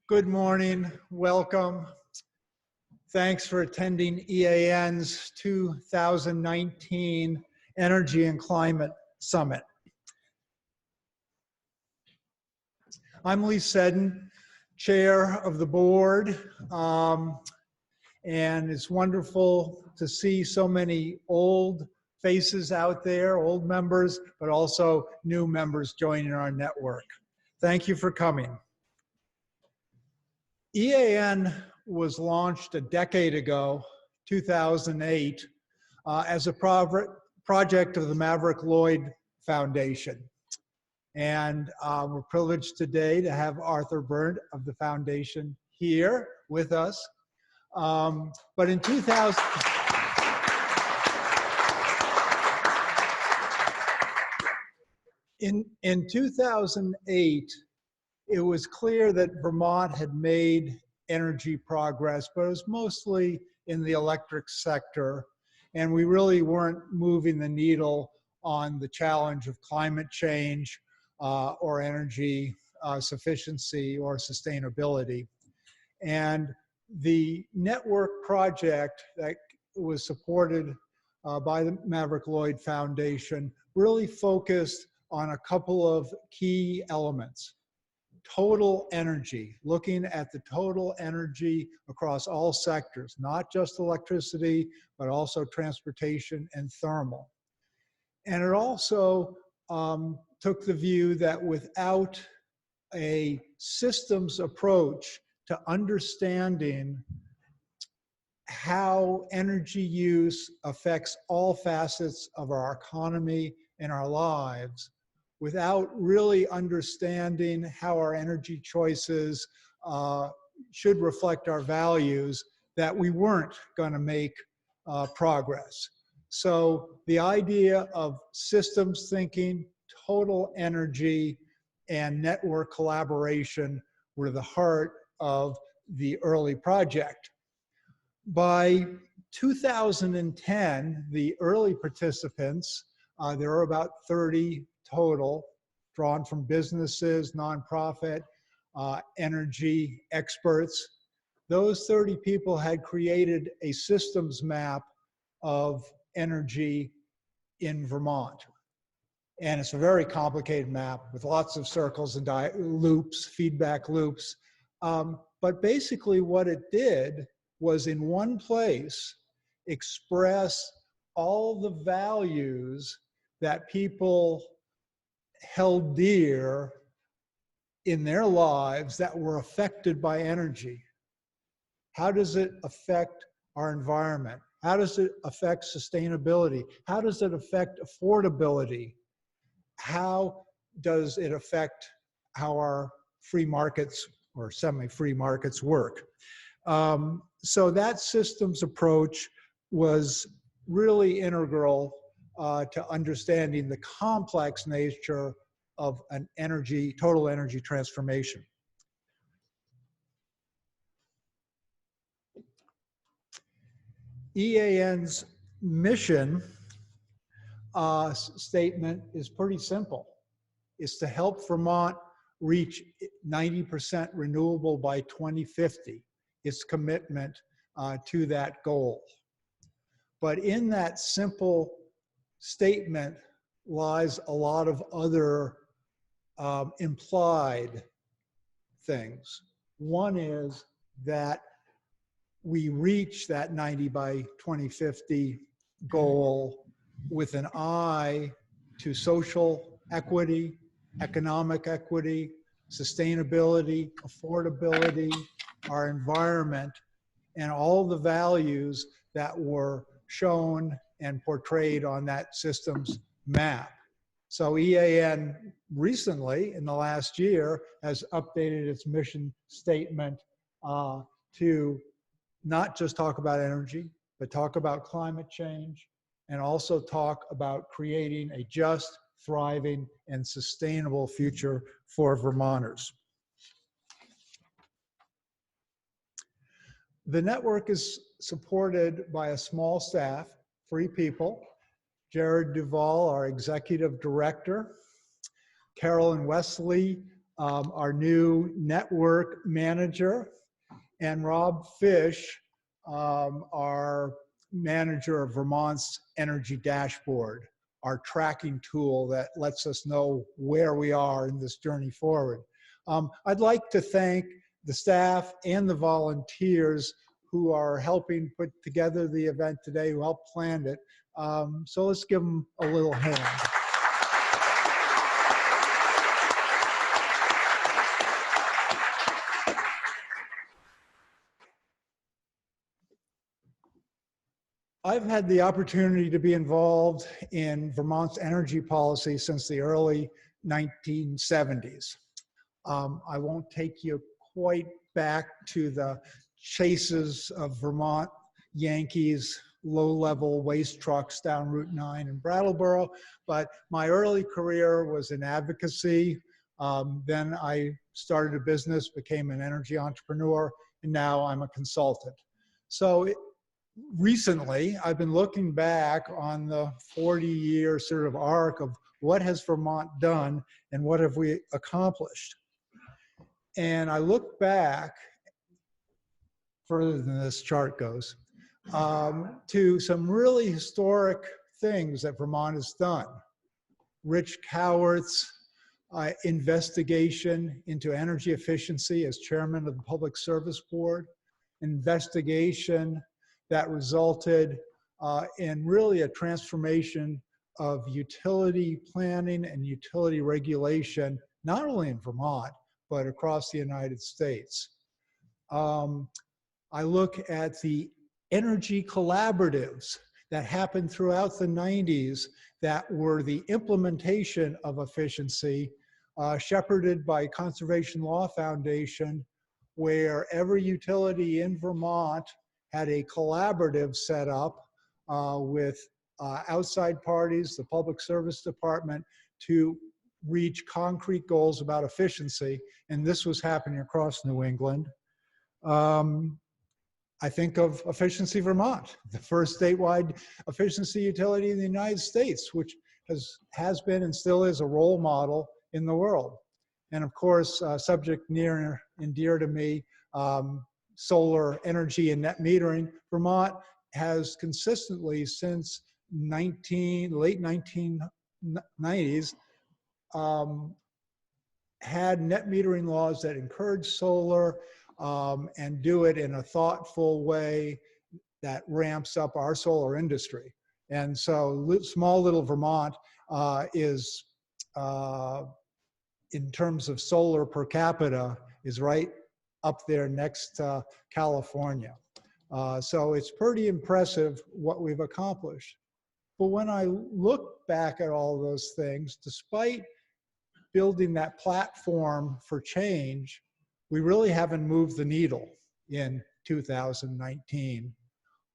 Good morning, welcome. Thanks for attending EAN's 2019 Energy and Climate Summit. I'm Leigh Seddon, Chair of the board, and it's wonderful to see so many old faces out there, old members, but also new members joining our network. Thank you for coming. EAN was launched a decade ago, 2008, as a project of the Maverick Lloyd Foundation. And we're privileged today to have Arthur Byrne of the foundation here with us. But in 2008, it was clear that Vermont had made energy progress, but it was mostly in the electric sector. And we really weren't moving the needle on the challenge of climate change or energy sufficiency or sustainability. And the network project that was supported by the Maverick Lloyd Foundation really focused on a couple of key elements. Total energy, looking at the total energy across all sectors, not just electricity, but also transportation and thermal. And it also took the view that without a systems approach to understanding how energy use affects all facets of our economy and our lives, without really understanding how our energy choices should reflect our values, that we weren't going to make progress. So the idea of systems thinking, total energy, and network collaboration were the heart of the early project. By 2010, the early participants, there were about 30 total, drawn from businesses, nonprofit, energy experts. Those 30 people had created a systems map of energy in Vermont. And it's a very complicated map with lots of circles and loops, feedback loops. But basically what it did was in one place express all the values that people held dear in their lives that were affected by energy. How does it affect our environment? How does it affect sustainability? How does it affect affordability? How does it affect how our free markets or semi-free markets work? So that systems approach was really integral to understanding the complex nature of an total energy transformation. EAN's mission statement is pretty simple. It's to help Vermont reach 90% renewable by 2050, its commitment to that goal. But in that simple statement lies a lot of other implied things. One is that we reach that 90 by 2050 goal with an eye to social equity, economic equity, sustainability, affordability, our environment, and all the values that were shown and portrayed on that systems map. So EAN recently, in the last year, has updated its mission statement to not just talk about energy, but talk about climate change, and also talk about creating a just, thriving, and sustainable future for Vermonters. The network is supported by a small staff, 3 people. Jared Duvall, our executive director, Carolyn Wesley, our new network manager, and Rob Fish, our manager of Vermont's Energy Dashboard, our tracking tool that lets us know where we are in this journey forward. I'd like to thank the staff and the volunteers who are helping put together the event today, who helped plan it. So let's give them a little hand. I've had the opportunity to be involved in Vermont's energy policy since the early 1970s. I won't take you quite back to the chases of Vermont Yankees low-level waste trucks down Route 9 in Brattleboro, but my early career was in advocacy. Then I started a business, became an energy entrepreneur, and now I'm a consultant. So recently, I've been looking back on the 40-year sort of arc of what has Vermont done and what have we accomplished. And I look back, further than this chart goes, to some really historic things that Vermont has done. Rich Cowart's investigation into energy efficiency as chairman of the Public Service Board, investigation that resulted in really a transformation of utility planning and utility regulation, not only in Vermont, but across the United States. I look at the energy collaboratives that happened throughout the 90s that were the implementation of efficiency, shepherded by Conservation Law Foundation, where every utility in Vermont had a collaborative set up with outside parties, the Public Service Department, to reach concrete goals about efficiency. And this was happening across New England. I think of Efficiency Vermont, the first statewide efficiency utility in the United States, which has been and still is a role model in the world. And of course, subject near and dear to me, solar energy and net metering. Vermont has consistently since late 1990s had net metering laws that encourage solar and do it in a thoughtful way that ramps up our solar industry. And so small little Vermont is, in terms of solar per capita, is right up there next to California. So it's pretty impressive what we've accomplished. But when I look back at all those things, despite building that platform for change, we really haven't moved the needle in 2019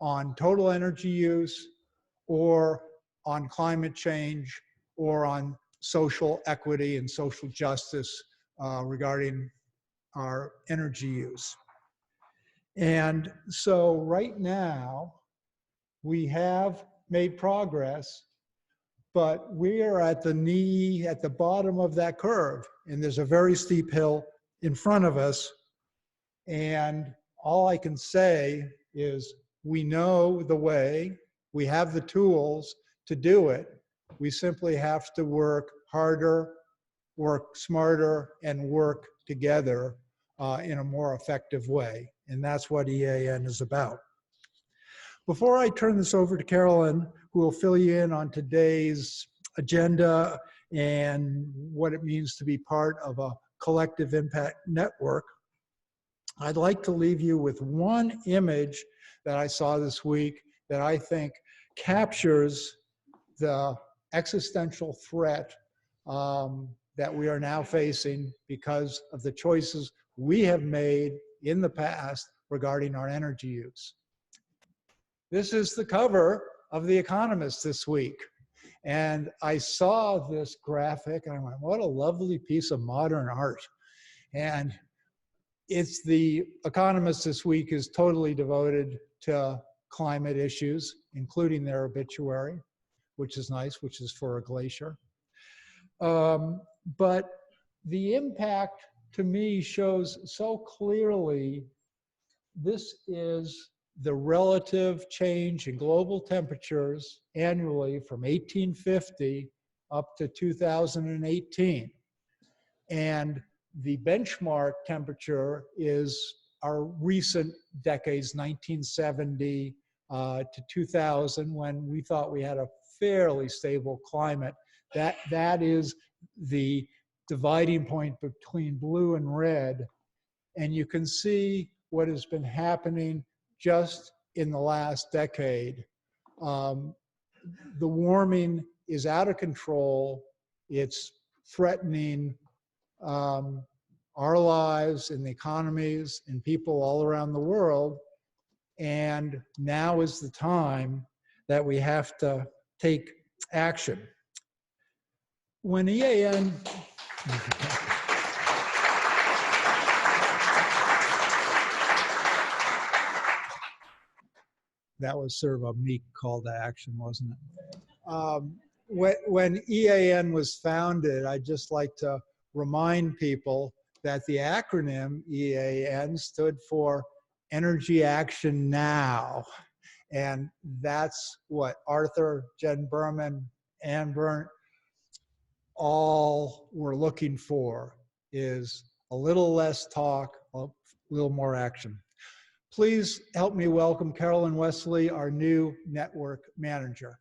on total energy use or on climate change or on social equity and social justice regarding our energy use. And so right now, we have made progress, but we are at the bottom of that curve, and there's a very steep hill in front of us. And all I can say is we know the way, we have the tools to do it. We simply have to work harder, work smarter, and work together in a more effective way. And that's what EAN is about. Before I turn this over to Carolyn, who will fill you in on today's agenda and what it means to be part of a collective impact network, I'd like to leave you with one image that I saw this week that I think captures the existential threat that we are now facing because of the choices we have made in the past regarding our energy use. This is the cover of The Economist this week. And I saw this graphic and I went, what a lovely piece of modern art. And it's The Economist this week is totally devoted to climate issues, including their obituary, which is nice, which is for a glacier. But The impact to me shows so clearly this is the relative change in global temperatures annually from 1850 up to 2018. And the benchmark temperature is our recent decades, 1970 to 2000, when we thought we had a fairly stable climate. That is the dividing point between blue and red. And you can see what has been happening just in the last decade. The warming is out of control. It's threatening our lives and the economies and people all around the world. And now is the time that we have to take action. When EAN that was sort of a meek call to action, wasn't it? When EAN was founded, I'd just like to remind people that the acronym EAN stood for Energy Action Now. And that's what Arthur, Jen Berman, Ann Burnt, all we're looking for is a little less talk, a little more action. Please help me welcome Carolyn Wesley, our new network manager.